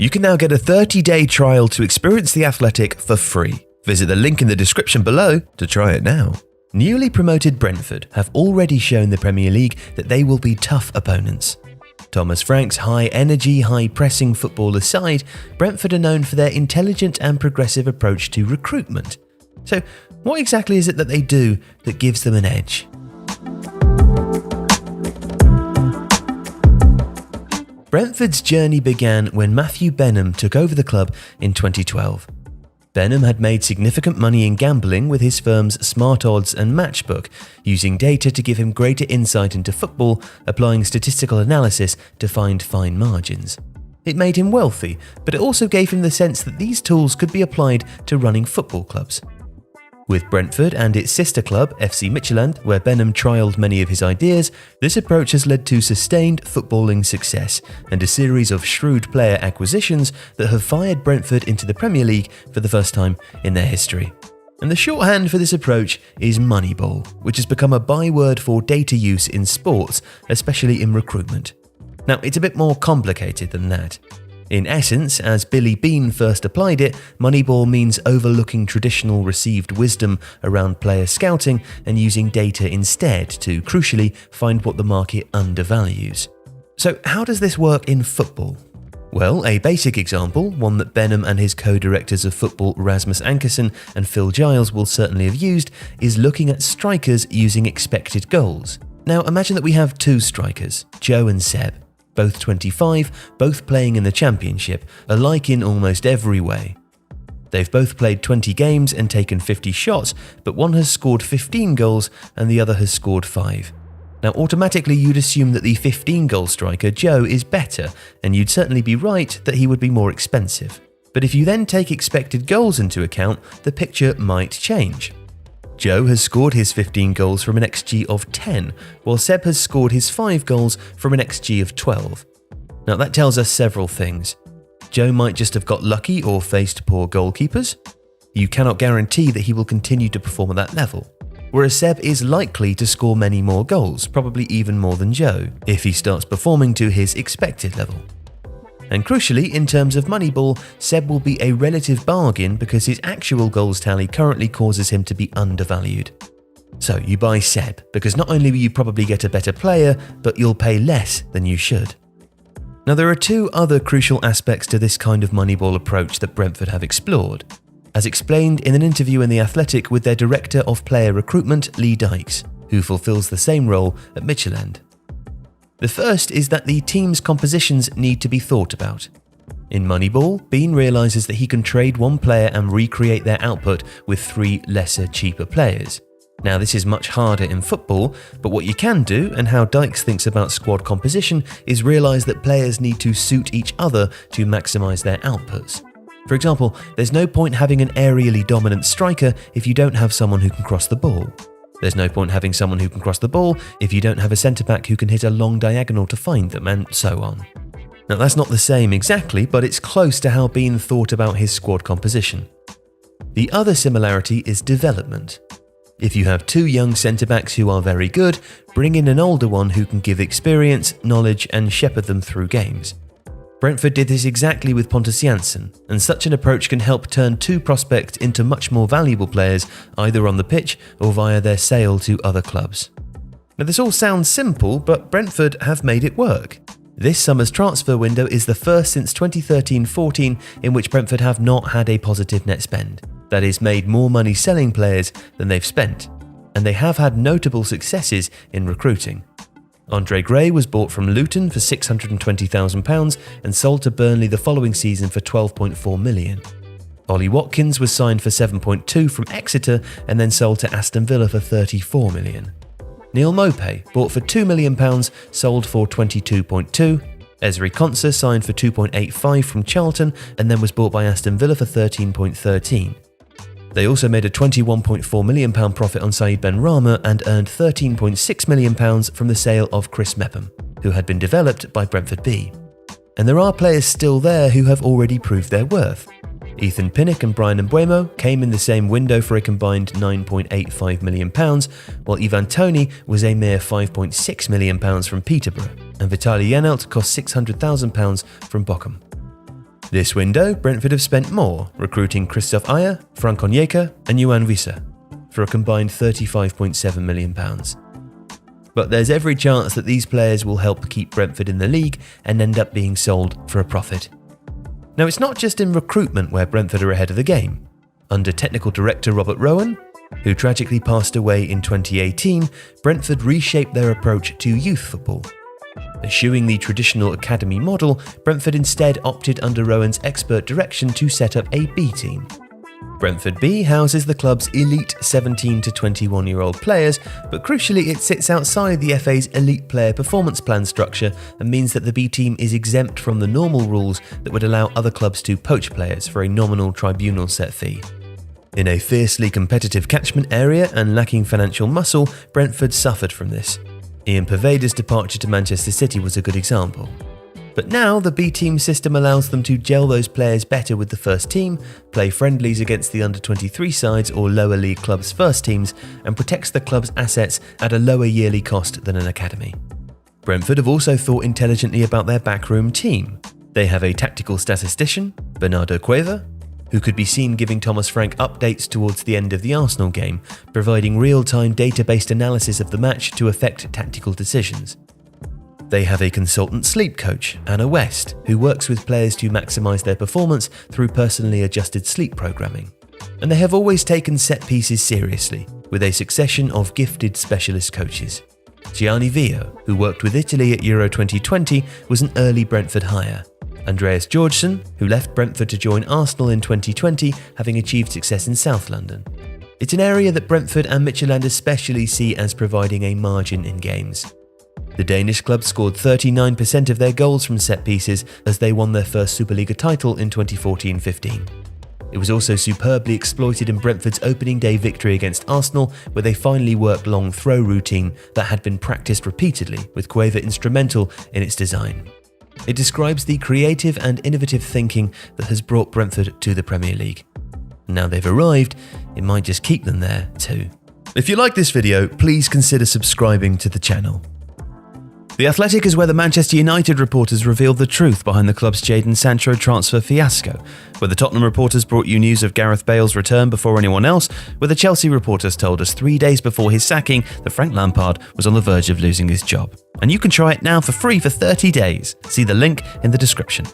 You can now get a 30-day trial to experience The Athletic for free. Visit the link in the description below to try it now. Newly promoted Brentford have already shown the Premier League that they will be tough opponents. Thomas Frank's high-energy, high-pressing football aside, Brentford are known for their intelligent and progressive approach to recruitment. So, what exactly is it that they do that gives them an edge? Brentford's journey began when Matthew Benham took over the club in 2012. Benham had made significant money in gambling with his firm's Smart Odds and Matchbook, using data to give him greater insight into football, applying statistical analysis to find fine margins. It made him wealthy, but it also gave him the sense that these tools could be applied to running football clubs. With Brentford and its sister club, FC Midtjylland, where Benham trialled many of his ideas, this approach has led to sustained footballing success and a series of shrewd player acquisitions that have fired Brentford into the Premier League for the first time in their history. And the shorthand for this approach is Moneyball, which has become a byword for data use in sports, especially in recruitment. Now, it's a bit more complicated than that. In essence, as Billy Beane first applied it, Moneyball means overlooking traditional received wisdom around player scouting and using data instead to, crucially, find what the market undervalues. So how does this work in football? Well, a basic example, one that Benham and his co-directors of football Rasmus Ankersen and Phil Giles will certainly have used, is looking at strikers using expected goals. Now imagine that we have two strikers, Joe and Seb. Both 25, both playing in the Championship, alike in almost every way. They've both played 20 games and taken 50 shots, but one has scored 15 goals and the other has scored 5. Now automatically you'd assume that the 15-goal striker, Joe, is better, and you'd certainly be right that he would be more expensive. But if you then take expected goals into account, the picture might change. Joe has scored his 15 goals from an XG of 10, while Seb has scored his 5 goals from an XG of 12. Now that tells us several things. Joe might just have got lucky or faced poor goalkeepers. You cannot guarantee that he will continue to perform at that level. Whereas Seb is likely to score many more goals, probably even more than Joe, if he starts performing to his expected level. And crucially, in terms of Moneyball, Seb will be a relative bargain because his actual goals tally currently causes him to be undervalued. So you buy Seb because not only will you probably get a better player, but you'll pay less than you should. Now there are two other crucial aspects to this kind of Moneyball approach that Brentford have explored, as explained in an interview in The Athletic with their Director of Player Recruitment, Lee Dykes, who fulfills the same role at Midtjylland. The first is that the team's compositions need to be thought about. In Moneyball, Beane realises that he can trade one player and recreate their output with 3 lesser, cheaper players. Now this is much harder in football, but what you can do, and how Dykes thinks about squad composition, is realise that players need to suit each other to maximise their outputs. For example, there's no point having an aerially dominant striker if you don't have someone who can cross the ball. There's no point having someone who can cross the ball if you don't have a centre-back who can hit a long diagonal to find them, and so on. Now that's not the same exactly, but it's close to how Beane thought about his squad composition. The other similarity is development. If you have 2 young centre-backs who are very good, bring in an older one who can give experience, knowledge and shepherd them through games. Brentford did this exactly with Pontus Jansson, and such an approach can help turn 2 prospects into much more valuable players either on the pitch or via their sale to other clubs. Now this all sounds simple, but Brentford have made it work. This summer's transfer window is the first since 2013-14 in which Brentford have not had a positive net spend. That is, made more money selling players than they've spent, and they have had notable successes in recruiting. Andre Gray was bought from Luton for £620,000 and sold to Burnley the following season for £12.4 million. Ollie Watkins was signed for £7.2 from Exeter and then sold to Aston Villa for £34 million. Neil Maupay, bought for £2 million, sold for £22.2. Ezri Konsa signed for £2.85 from Charlton and then was bought by Aston Villa for £13.13. They also made a £21.4 million profit on Saeed Benrahma and earned £13.6 million from the sale of Chris Mepham, who had been developed by Brentford B. And there are players still there who have already proved their worth. Ethan Pinnock and Brian Mbeumo came in the same window for a combined £9.85 million, while Ivan Toney was a mere £5.6 million from Peterborough, and Vitaly Janelt cost £600,000 from Bochum. This window, Brentford have spent more, recruiting Christoph Ayer, Frank Onyeka and Yohan Wissa, for a combined £35.7 million. But there's every chance that these players will help keep Brentford in the league and end up being sold for a profit. Now, it's not just in recruitment where Brentford are ahead of the game. Under technical director Robert Rowan, who tragically passed away in 2018, Brentford reshaped their approach to youth football. Eschewing the traditional academy model, Brentford instead opted under Rowan's expert direction to set up a B team. Brentford B houses the club's elite 17 to 21-year-old players, but crucially it sits outside the FA's elite player performance plan structure and means that the B team is exempt from the normal rules that would allow other clubs to poach players for a nominal tribunal set fee. In a fiercely competitive catchment area and lacking financial muscle, Brentford suffered from this. Ian Pervader's departure to Manchester City was a good example. But now the B-team system allows them to gel those players better with the first team, play friendlies against the under-23 sides or lower league clubs' first teams, and protects the club's assets at a lower yearly cost than an academy. Brentford have also thought intelligently about their backroom team. They have a tactical statistician, Bernardo Cueva, who could be seen giving Thomas Frank updates towards the end of the Arsenal game, providing real-time data-based analysis of the match to affect tactical decisions. They have a consultant sleep coach, Anna West, who works with players to maximise their performance through personally adjusted sleep programming. And they have always taken set pieces seriously, with a succession of gifted specialist coaches. Gianni Vio, who worked with Italy at Euro 2020, was an early Brentford hire. Andreas Georgsson, who left Brentford to join Arsenal in 2020, having achieved success in South London. It's an area that Brentford and Midtjylland especially see as providing a margin in games. The Danish club scored 39% of their goals from set pieces as they won their first Superliga title in 2014-15. It was also superbly exploited in Brentford's opening day victory against Arsenal, where they finally worked long throw routine that had been practiced repeatedly, with Cueva instrumental in its design. It describes the creative and innovative thinking that has brought Brentford to the Premier League. Now they've arrived, it might just keep them there too. If you like this video, please consider subscribing to the channel. The Athletic is where the Manchester United reporters revealed the truth behind the club's Jadon Sancho transfer fiasco, where the Tottenham reporters brought you news of Gareth Bale's return before anyone else, where the Chelsea reporters told us 3 days before his sacking that Frank Lampard was on the verge of losing his job. And you can try it now for free for 30 days. See the link in the description.